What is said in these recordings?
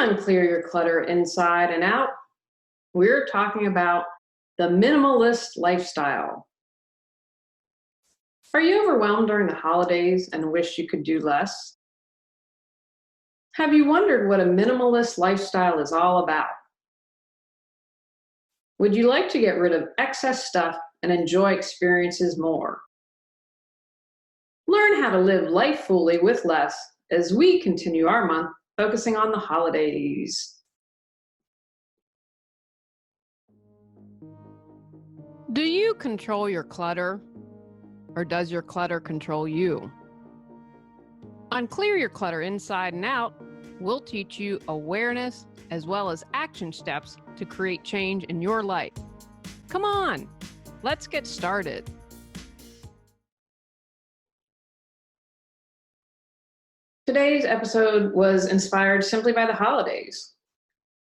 On Clear Your Clutter Inside and Out, we're talking about the minimalist lifestyle. Are you overwhelmed during the holidays and wish you could do less? Have you wondered what a minimalist lifestyle is all about? Would you like to get rid of excess stuff and enjoy experiences more? Learn how to live life fully with less as we continue our month focusing on the holidays. Do you control your clutter, or does your clutter control you? On Clear Your Clutter Inside and Out, we'll teach you awareness as well as action steps to create change in your life. Come on, let's get started. Today's episode was inspired simply by the holidays.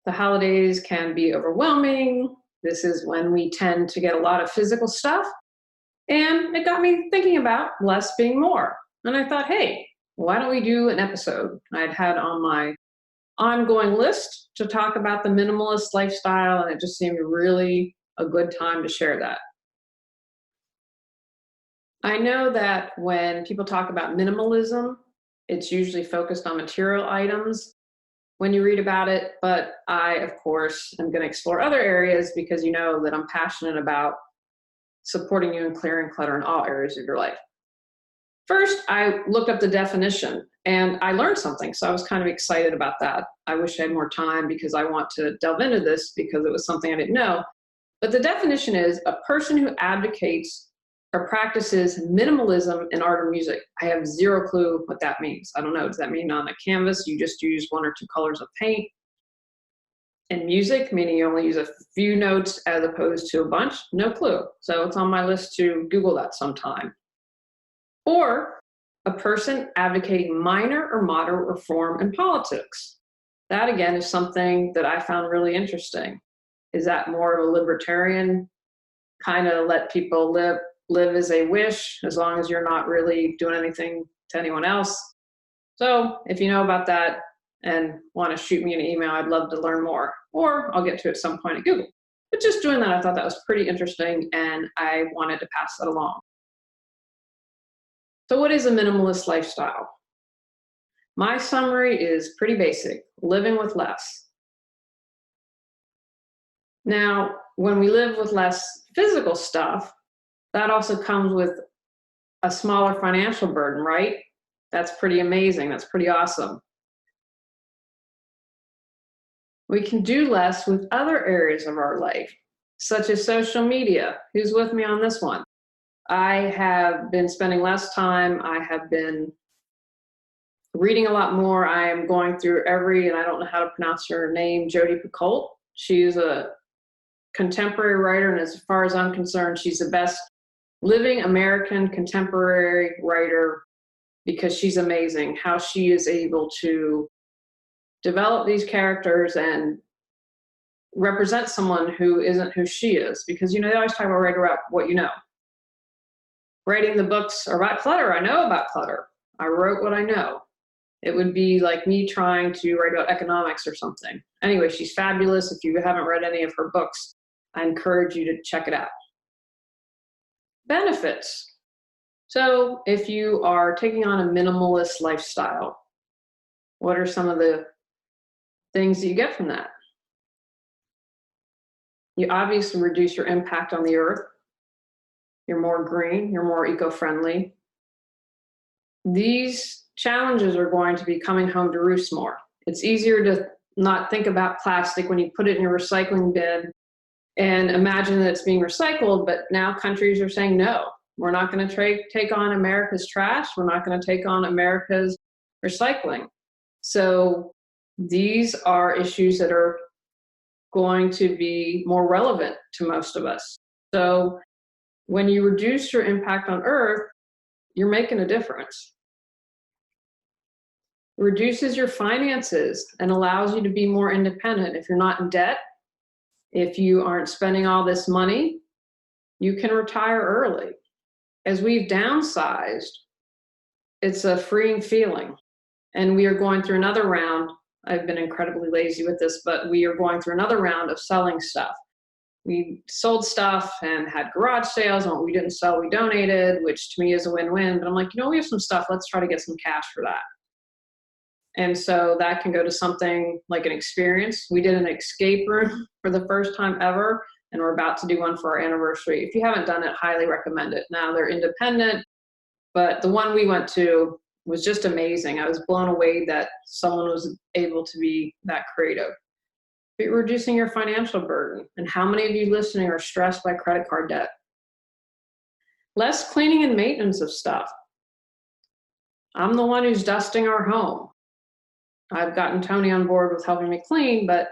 The holidays can be overwhelming. This is when we tend to get a lot of physical stuff. And it got me thinking about less being more. And I thought, hey, why don't we do an episode? I'd had on my ongoing list to talk about the minimalist lifestyle, and it just seemed really a good time to share that. I know that when people talk about minimalism, it's usually focused on material items when you read about it, but I, of course, am going to explore other areas because you know that I'm passionate about supporting you in clearing clutter in all areas of your life. First, I looked up the definition and I learned something, so I was kind of excited about that. I wish I had more time because I want to delve into this because it was something I didn't know. But the definition is a person who advocates or practices minimalism in art or music. I have zero clue what that means. I don't know. Does that mean on a canvas you just use one or two colors of paint? In music, meaning you only use a few notes as opposed to a bunch? No clue. So it's on my list to Google that sometime. Or a person advocating minor or moderate reform in politics. That again is something that I found really interesting. Is that more of a libertarian, kind of let people live as they wish, as long as you're not really doing anything to anyone else? So if you know about that and want to shoot me an email, I'd love to learn more, or I'll get to it at some point at Google. But just doing that, I thought that was pretty interesting and I wanted to pass that along. So what is a minimalist lifestyle? My summary is pretty basic: living with less. Now, when we live with less physical stuff, that also comes with a smaller financial burden, right? That's pretty amazing. That's pretty awesome. We can do less with other areas of our life, such as social media. Who's with me on this one? I have been spending less time. I have been reading a lot more. I am going through and I don't know how to pronounce her name, Jodi Picoult. She's a contemporary writer, and as far as I'm concerned, she's the best living American contemporary writer because she's amazing how she is able to develop these characters and represent someone who isn't who she is. Because, you know, they always talk about write about what you know. Writing the books are about clutter. I know about clutter. I wrote what I know. It would be like me trying to write about economics or something. Anyway, she's fabulous. If you haven't read any of her books, I encourage you to check it out. Benefits. So if you are taking on a minimalist lifestyle, what are some of the things that you get from that? You obviously reduce your impact on the earth. You're more green, you're more eco-friendly. These challenges are going to be coming home to roost more. It's easier to not think about plastic when you put it in your recycling bin and imagine that it's being recycled, but now countries are saying, no, we're not going to take on America's trash. We're not going to take on America's recycling. So these are issues that are going to be more relevant to most of us. So when you reduce your impact on Earth, you're making a difference. It reduces your finances and allows you to be more independent. If you're not in debt, if you aren't spending all this money, you can retire early. As we've downsized, it's a freeing feeling. And we are going through another round I've been incredibly lazy with this, but we are going through another round of selling stuff. We sold stuff and had garage sales, and what we didn't sell, we donated, which to me is a win-win. But I'm like, we have some stuff. Let's try to get some cash for that. And so that can go to something like an experience. We did an escape room for the first time ever, and we're about to do one for our anniversary. If you haven't done it, highly recommend it. Now, they're independent, but the one we went to was just amazing. I was blown away that someone was able to be that creative. But you're reducing your financial burden. And how many of you listening are stressed by credit card debt? Less cleaning and maintenance of stuff. I'm the one who's dusting our home. I've gotten Tony on board with helping me clean, but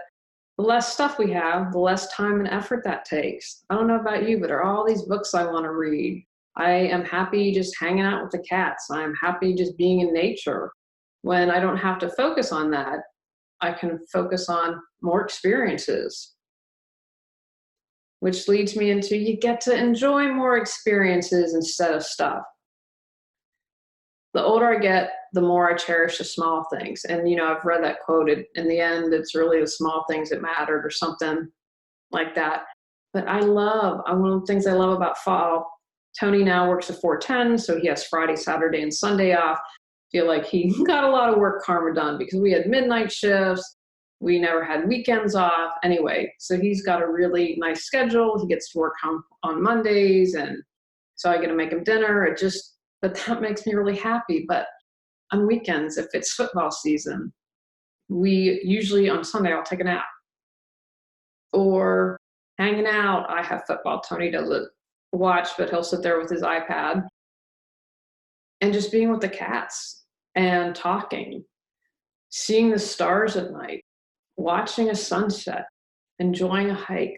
the less stuff we have, the less time and effort that takes. I don't know about you, but there are all these books I want to read. I am happy just hanging out with the cats. I'm happy just being in nature. When I don't have to focus on that, I can focus on more experiences, which leads me into you get to enjoy more experiences instead of stuff. The older I get, the more I cherish the small things. And, I've read that quoted, in the end, it's really the small things that mattered or something like that. But one of the things I love about fall, Tony now works a 4-10, so he has Friday, Saturday, and Sunday off. Feel like he got a lot of work karma done because we had midnight shifts. We never had weekends off. Anyway, so he's got a really nice schedule. He gets to work on Mondays, and so I get to make him dinner. But that makes me really happy. But on weekends, if it's football season, we usually on Sunday, I'll take a nap. Or hanging out, I have football. Tony doesn't watch, but he'll sit there with his iPad and just being with the cats and talking, seeing the stars at night, watching a sunset, enjoying a hike.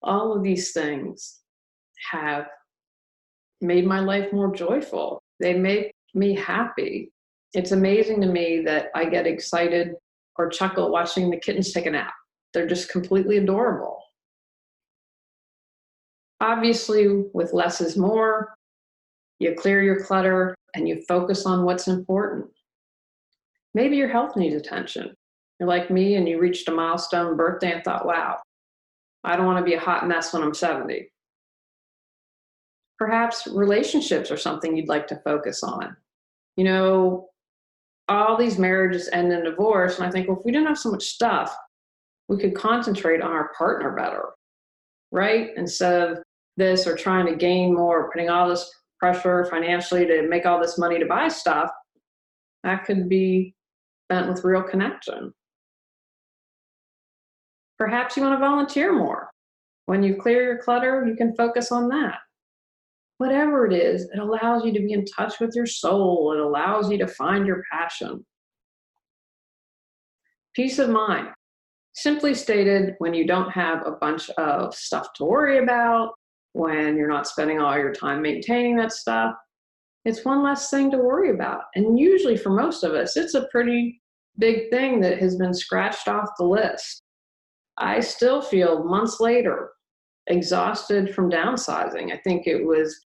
All of these things have made my life more joyful. They make me happy. It's amazing to me that I get excited or chuckle watching the kittens take a nap. They're just completely adorable. Obviously, with less is more, you clear your clutter and you focus on what's important. Maybe your health needs attention. You're like me and you reached a milestone birthday and thought, wow, I don't want to be a hot mess when I'm 70. Perhaps relationships are something you'd like to focus on. All these marriages end in divorce, and I think, well, if we didn't have so much stuff, we could concentrate on our partner better, right? Instead of this or trying to gain more, putting all this pressure financially to make all this money to buy stuff, that could be spent with real connection. Perhaps you want to volunteer more. When you clear your clutter, you can focus on that. Whatever it is, it allows you to be in touch with your soul. It allows you to find your passion. Peace of mind. Simply stated, when you don't have a bunch of stuff to worry about, when you're not spending all your time maintaining that stuff, it's one less thing to worry about. And usually for most of us, it's a pretty big thing that has been scratched off the list. I still feel months later exhausted from downsizing. I think it was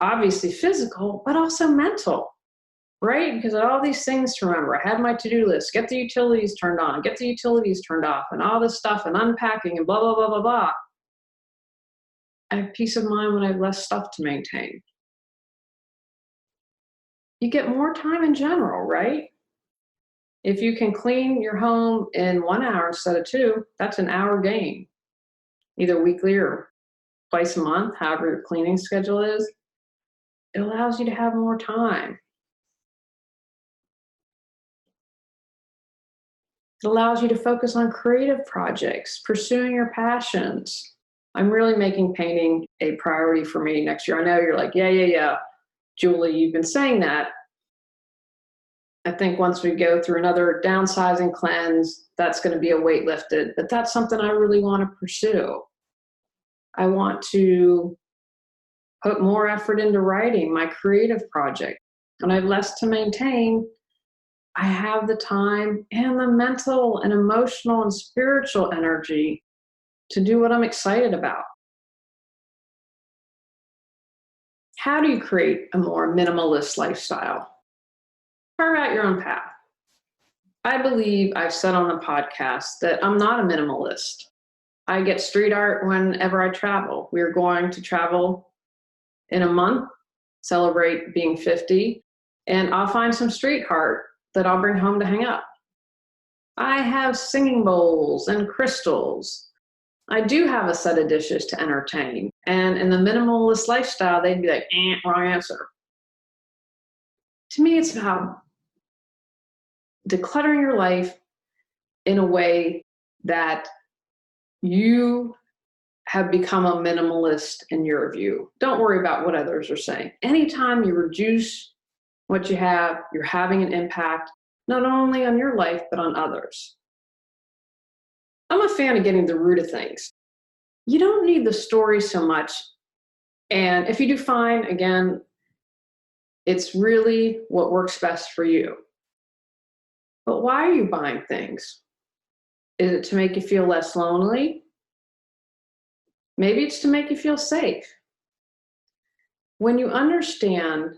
obviously physical, but also mental, right? Because all these things to remember. I had my to-do list, get the utilities turned on, get the utilities turned off, and all this stuff and unpacking and blah, blah, blah, blah, blah. I have peace of mind when I have less stuff to maintain. You get more time in general, right? If you can clean your home in 1 hour instead of 2, that's an hour gain, either weekly or twice a month, however your cleaning schedule is. It allows you to have more time. It allows you to focus on creative projects, pursuing your passions. I'm really making painting a priority for me next year. I know you're like, yeah, Julie, you've been saying that. I think once we go through another downsizing cleanse, that's going to be a weight lifted, but that's something I really want to pursue. I want to put more effort into writing my creative project. When I have less to maintain, I have the time and the mental and emotional and spiritual energy to do what I'm excited about. How do you create a more minimalist lifestyle? Carve out your own path. I believe I've said on the podcast that I'm not a minimalist. I get street art whenever I travel. We're going to travel in a month, celebrate being 50, and I'll find some street art that I'll bring home to hang up. I have singing bowls and crystals. I do have a set of dishes to entertain. And in the minimalist lifestyle, they'd be like, wrong answer. To me, it's about decluttering your life in a way that you have become a minimalist in your view. Don't worry about what others are saying. Anytime you reduce what you have, you're having an impact, not only on your life, but on others. I'm a fan of getting the root of things. You don't need the story so much. And if you do fine, again, it's really what works best for you. But why are you buying things? Is it to make you feel less lonely? Maybe it's to make you feel safe. When you understand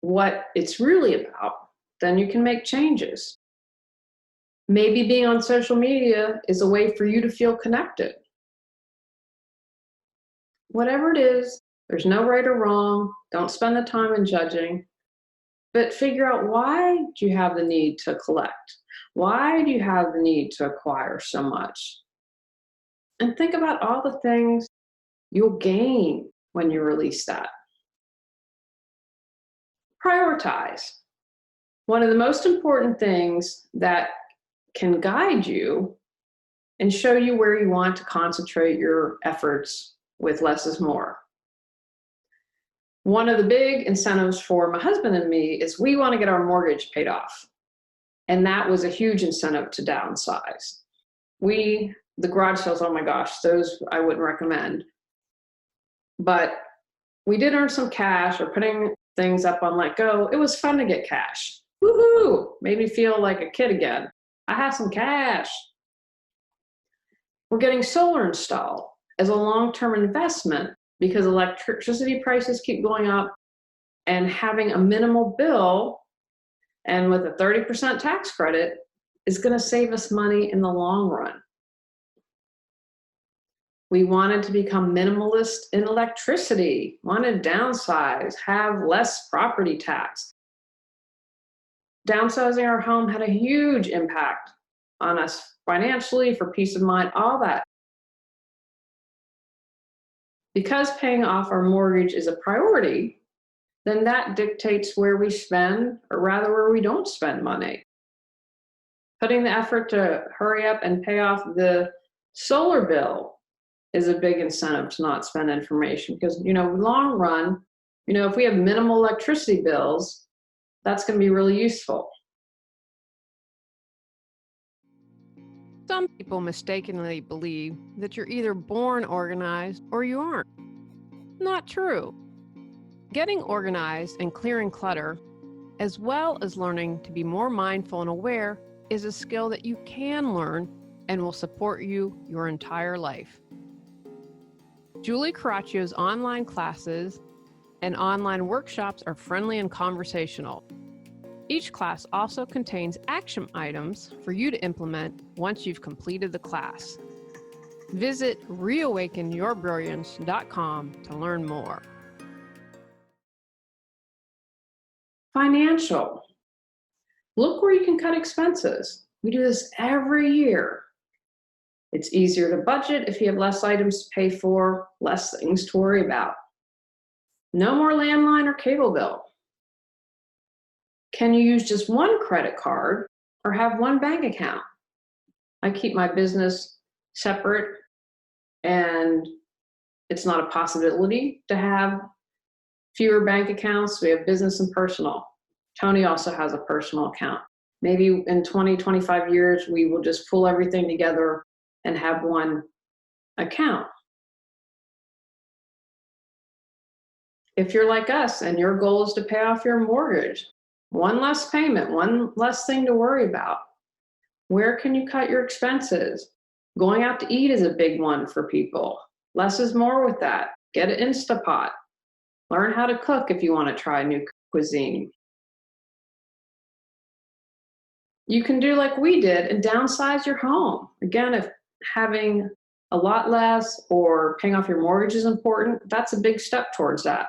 what it's really about, then you can make changes. Maybe being on social media is a way for you to feel connected. Whatever it is, there's no right or wrong. Don't spend the time in judging, but figure out, why do you have the need to collect? Why do you have the need to acquire so much? And think about all the things you'll gain when you release that. Prioritize. One of the most important things that can guide you and show you where you want to concentrate your efforts with less is more. One of the big incentives for my husband and me is we want to get our mortgage paid off. And that was a huge incentive to downsize. The garage sales, oh my gosh, those I wouldn't recommend. But we did earn some cash, or putting things up on Let Go. It was fun to get cash. Woohoo! Made me feel like a kid again. I have some cash. We're getting solar installed as a long-term investment because electricity prices keep going up, and having a minimal bill and with a 30% tax credit is going to save us money in the long run. We wanted to become minimalist in electricity, wanted to downsize, have less property tax. Downsizing our home had a huge impact on us financially, for peace of mind, all that. Because paying off our mortgage is a priority, then that dictates where we spend, or rather where we don't spend money. Putting the effort to hurry up and pay off the solar bill is a big incentive to not spend information, because, long run, if we have minimal electricity bills, that's going to be really useful. Some people mistakenly believe that you're either born organized or you aren't. Not true. Getting organized and clearing clutter, as well as learning to be more mindful and aware, is a skill that you can learn and will support you your entire life. Julie Coraccio's online classes and online workshops are friendly and conversational. Each class also contains action items for you to implement once you've completed the class. Visit reawakenyourbrilliance.com to learn more. Financial. Look where you can cut expenses. We do this every year. It's easier to budget if you have less items to pay for, less things to worry about. No more landline or cable bill. Can you use just one credit card or have one bank account? I keep my business separate, and it's not a possibility to have fewer bank accounts. We have business and personal. Tony also has a personal account. Maybe in 20, 25 years, we will just pull everything together and have one account. If you're like us and your goal is to pay off your mortgage, one less payment, one less thing to worry about, where can you cut your expenses? Going out to eat is a big one for people. Less is more with that. Get an Instapot. Learn how to cook if you want to try new cuisine. You can do like we did and downsize your home. Again, if having a lot less or paying off your mortgage is important, that's a big step towards that.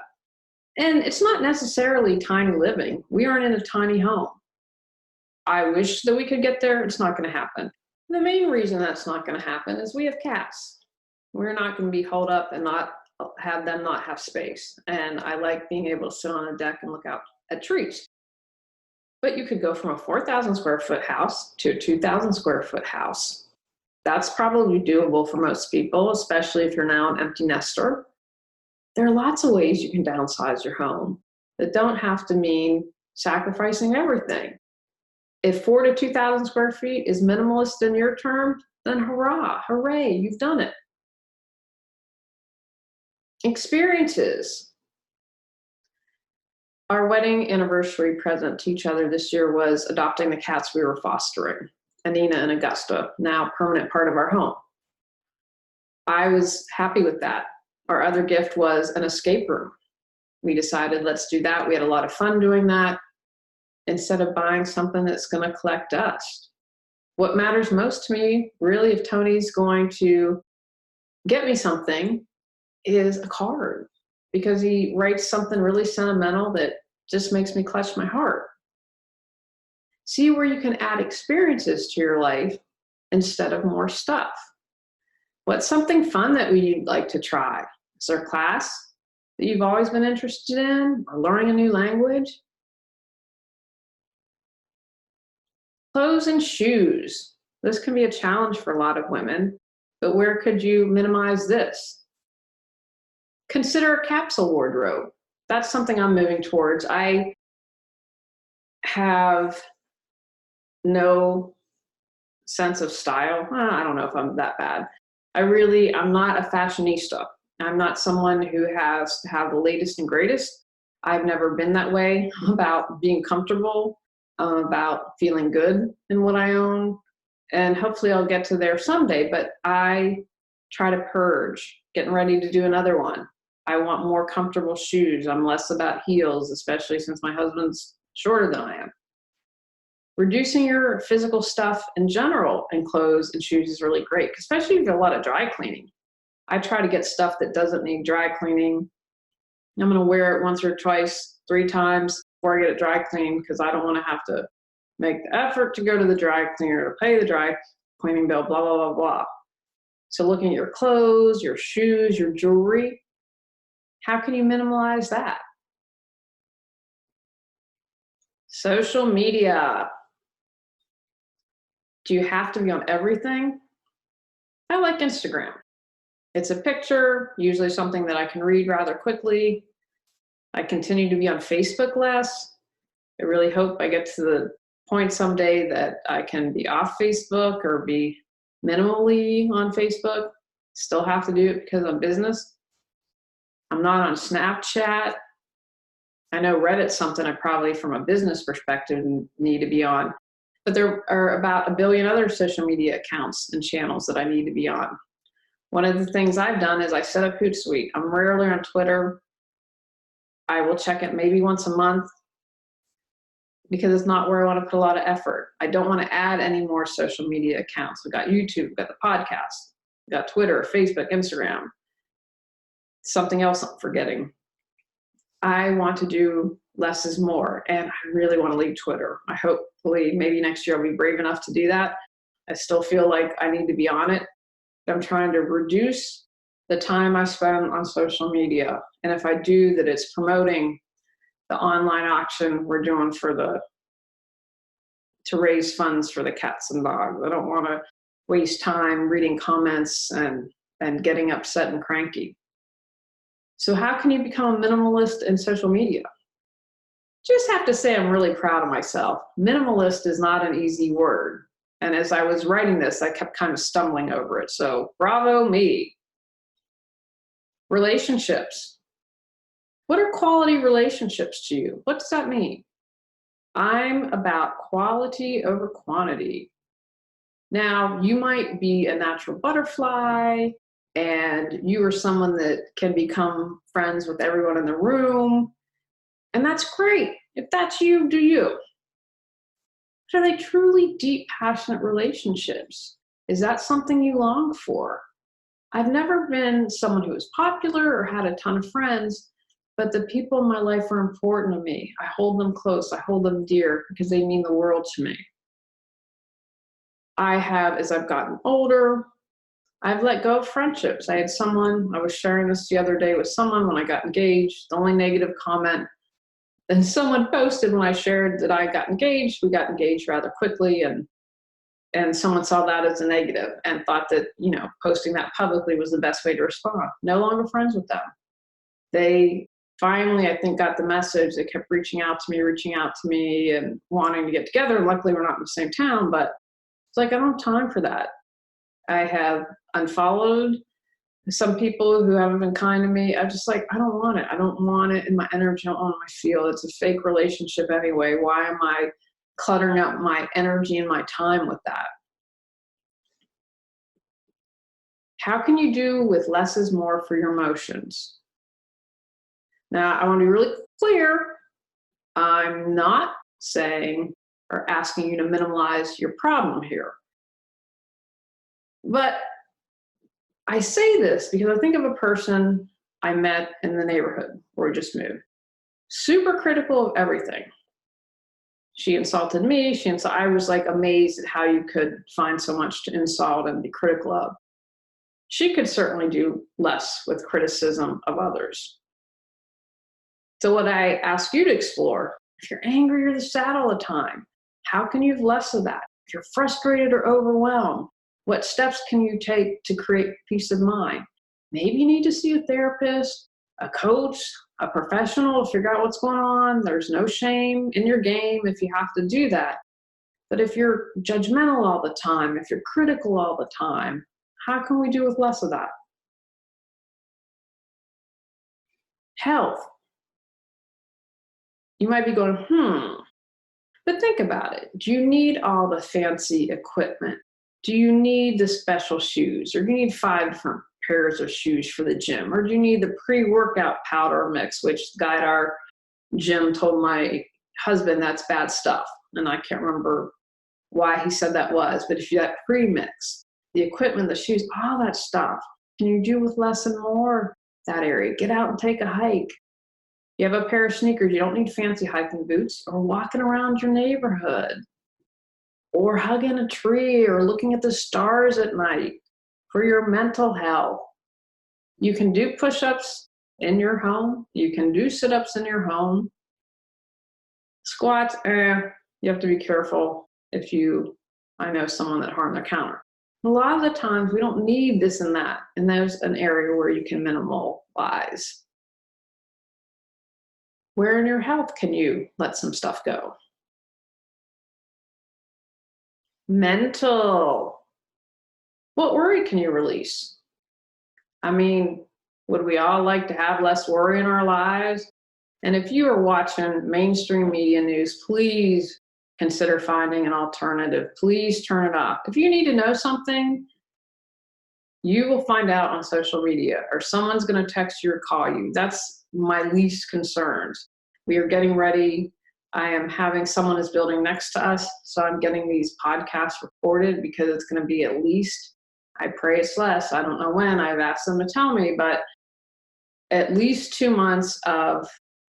And it's not necessarily tiny living. We aren't in a tiny home. I wish that we could get there. It's not going to happen. The main reason that's not going to happen is we have cats. We're not going to be holed up and not have them not have space. And I like being able to sit on a deck and look out at trees. But you could go from a 4,000 square foot house to a 2,000 square foot house. That's probably doable for most people, especially if you're now an empty nester. There are lots of ways you can downsize your home that don't have to mean sacrificing everything. If 4 to 2,000 square feet is minimalist in your term, then hurrah, hooray, you've done it. Experiences. Our wedding anniversary present to each other this year was adopting the cats we were fostering, Anina and Augusta, now permanent part of our home. I was happy with that. Our other gift was an escape room. We decided, let's do that. We had a lot of fun doing that instead of buying something that's going to collect dust. What matters most to me, really, if Tony's going to get me something, is a card, because he writes something really sentimental that just makes me clutch my heart. See where you can add experiences to your life instead of more stuff. What's something fun that you'd like to try? Is there a class that you've always been interested in, or learning a new language? Clothes and shoes. This can be a challenge for a lot of women, but where could you minimize this? Consider a capsule wardrobe. That's something I'm moving towards. I have no sense of style. I don't know if I'm that bad. I'm not a fashionista. I'm not someone who has to have the latest and greatest. I've never been that way about being comfortable, about feeling good in what I own. And hopefully I'll get to there someday, but I try to purge, getting ready to do another one. I want more comfortable shoes. I'm less about heels, especially since my husband's shorter than I am. Reducing your physical stuff in general in clothes and shoes is really great, especially if you have a lot of dry cleaning. I try to get stuff that doesn't need dry cleaning. I'm going to wear it once or twice, 3 times before I get it dry cleaned, because I don't want to have to make the effort to go to the dry cleaner to pay the dry cleaning bill, blah, blah, blah, blah. So looking at your clothes, your shoes, your jewelry, how can you minimize that? Social media. Do you have to be on everything? I like Instagram. It's a picture, usually something that I can read rather quickly. I continue to be on Facebook less. I really hope I get to the point someday that I can be off Facebook or be minimally on Facebook. Still have to do it because of business. I'm not on Snapchat. I know Reddit's something I probably, from a business perspective, need to be on. But there are about 1 billion other social media accounts and channels that I need to be on. One of the things I've done is I set up Hootsuite. I'm rarely on Twitter. I will check it maybe once a month because it's not where I want to put a lot of effort. I don't want to add any more social media accounts. We've got YouTube, we've got the podcast, we've got Twitter, Facebook, Instagram. Something else I'm forgetting. I want to do less is more, and I really want to leave Twitter. I hopefully maybe next year I'll be brave enough to do that. I still feel like I need to be on it. I'm trying to reduce the time I spend on social media. And if I do, that it's promoting the online auction we're doing to raise funds for the cats and dogs. I don't want to waste time reading comments and getting upset and cranky. So how can you become a minimalist in social media? Just have to say I'm really proud of myself. Minimalist is not an easy word. And as I was writing this, I kept kind of stumbling over it. So bravo me. Relationships. What are quality relationships to you? What does that mean? I'm about quality over quantity. Now, you might be a natural butterfly, and you are someone that can become friends with everyone in the room. And that's great. If that's you, do you. But are they truly deep, passionate relationships? Is that something you long for? I've never been someone who was popular or had a ton of friends, but the people in my life are important to me. I hold them close, I hold them dear because they mean the world to me. I have, as I've gotten older, I've let go of friendships. I was sharing this the other day with someone when I got engaged. The only negative comment, and someone posted when I shared that I got engaged, we got engaged rather quickly, and someone saw that as a negative and thought that, posting that publicly was the best way to respond. No longer friends with them. They finally, I think, got the message. They kept reaching out to me and wanting to get together. Luckily, we're not in the same town, but it's like, I don't have time for that. I have unfollowed some people who haven't been kind to me. I'm just like, I don't want it. I don't want it in my energy. I don't want it in my field. It's a fake relationship anyway. Why am I cluttering up my energy and my time with that? How can you do with less is more for your emotions? Now, I want to be really clear. I'm not saying or asking you to minimize your problem here. But I say this because I think of a person I met in the neighborhood where we just moved. Super critical of everything. She insulted me. I was like amazed at how you could find so much to insult and be critical of. She could certainly do less with criticism of others. So what I ask you to explore, if you're angry or sad all the time, how can you have less of that? If you're frustrated or overwhelmed, what steps can you take to create peace of mind? Maybe you need to see a therapist, a coach, a professional to figure out what's going on. There's no shame in your game if you have to do that. But if you're judgmental all the time, if you're critical all the time, how can we do with less of that? Health. You might be going, but think about it. Do you need all the fancy equipment? Do you need the special shoes? Or do you need 5 different pairs of shoes for the gym? Or do you need the pre-workout powder mix, which the guy at our gym told my husband that's bad stuff. And I can't remember why he said that was, but if you that pre-mix, the equipment, the shoes, all that stuff, can you do with less and more that area? Get out and take a hike. You have a pair of sneakers, you don't need fancy hiking boots, or walking around your neighborhood, or hugging a tree, or looking at the stars at night for your mental health. You can do push-ups in your home. You can do sit-ups in your home. Squats, you have to be careful I know someone that harmed their counter. A lot of the times we don't need this and that, and there's an area where you can minimalize. Where in your health can you let some stuff go? Mental. What worry can you release? I mean, would we all like to have less worry in our lives? And if you are watching mainstream media news, please consider finding an alternative. Please turn it off. If you need to know something, you will find out on social media, or someone's going to text you or call you. That's my least concerns. We are getting ready. I am having someone is building next to us, so I'm getting these podcasts recorded because it's going to be at least, I pray it's less, I don't know when, I've asked them to tell me, but at least 2 months of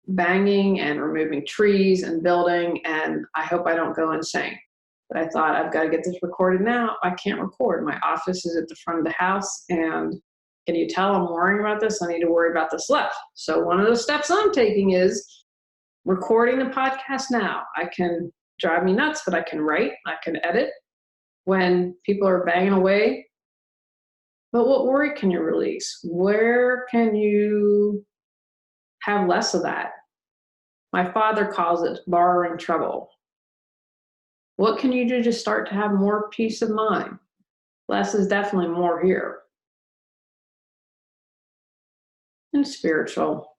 banging and removing trees and building, and I hope I don't go insane. But I thought, I've got to get this recorded now. I can't record. My office is at the front of the house, and can you tell I'm worrying about this? I need to worry about this less. So one of the steps I'm taking is recording the podcast now. I can drive me nuts, but I can write, I can edit when people are banging away. But what worry can you release? Where can you have less of that? My father calls it borrowing trouble. What can you do to start to have more peace of mind? Less is definitely more here. And spiritual.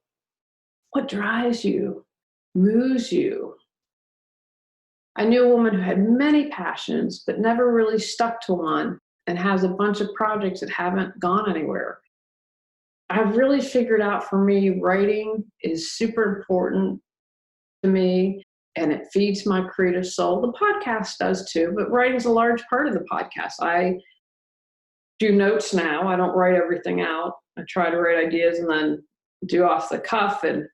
What drives you? Moves you? I knew a woman who had many passions, but never really stuck to one, and has a bunch of projects that haven't gone anywhere. I've really figured out, for me, writing is super important to me, and it feeds my creative soul. The podcast does too, but writing is a large part of the podcast. I do notes now. I don't write everything out. I try to write ideas and then do off the cuff and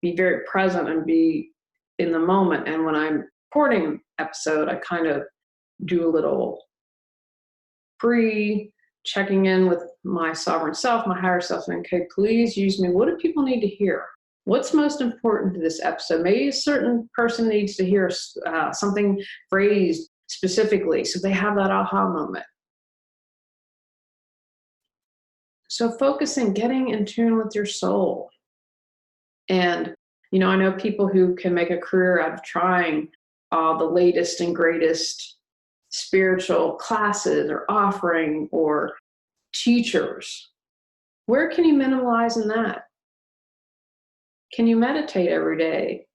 be very present and be in the moment. And when I'm recording an episode, I kind of do a little checking in with my sovereign self, my higher self, and okay, please use me. What do people need to hear? What's most important to this episode? Maybe a certain person needs to hear something phrased specifically so they have that aha moment. So focusing, getting in tune with your soul. And, I know people who can make a career out of trying the latest and greatest spiritual classes or offering or teachers. Where can you minimalize in that? Can you meditate every day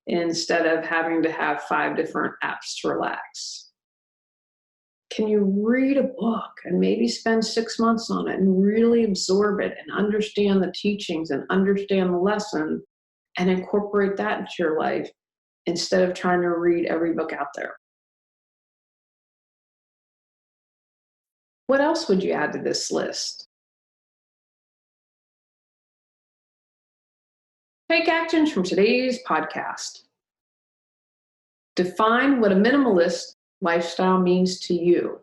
instead of having to have 5 different apps to relax? Can you read a book and maybe spend 6 months on it and really absorb it and understand the teachings and understand the lesson and incorporate that into your life instead of trying to read every book out there? What else would you add to this list? Take actions from today's podcast. Define what a minimalist lifestyle means to you.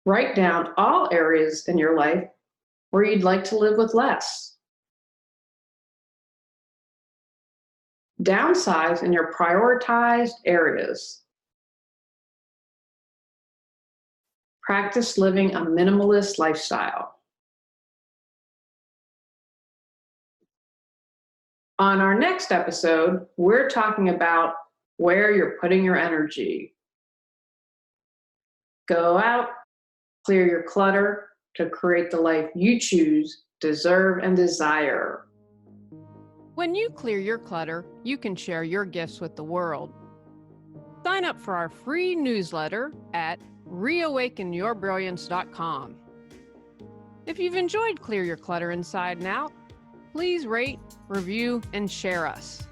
Write down all areas in your life where you'd like to live with less. Downsize in your prioritized areas. Practice living a minimalist lifestyle. On our next episode, we're talking about where you're putting your energy. Go out, clear your clutter to create the life you choose, deserve, and desire. When you clear your clutter, you can share your gifts with the world. Sign up for our free newsletter at reawakenyourbrilliance.com. If you've enjoyed Clear Your Clutter Inside and Out, please rate, review, and share us.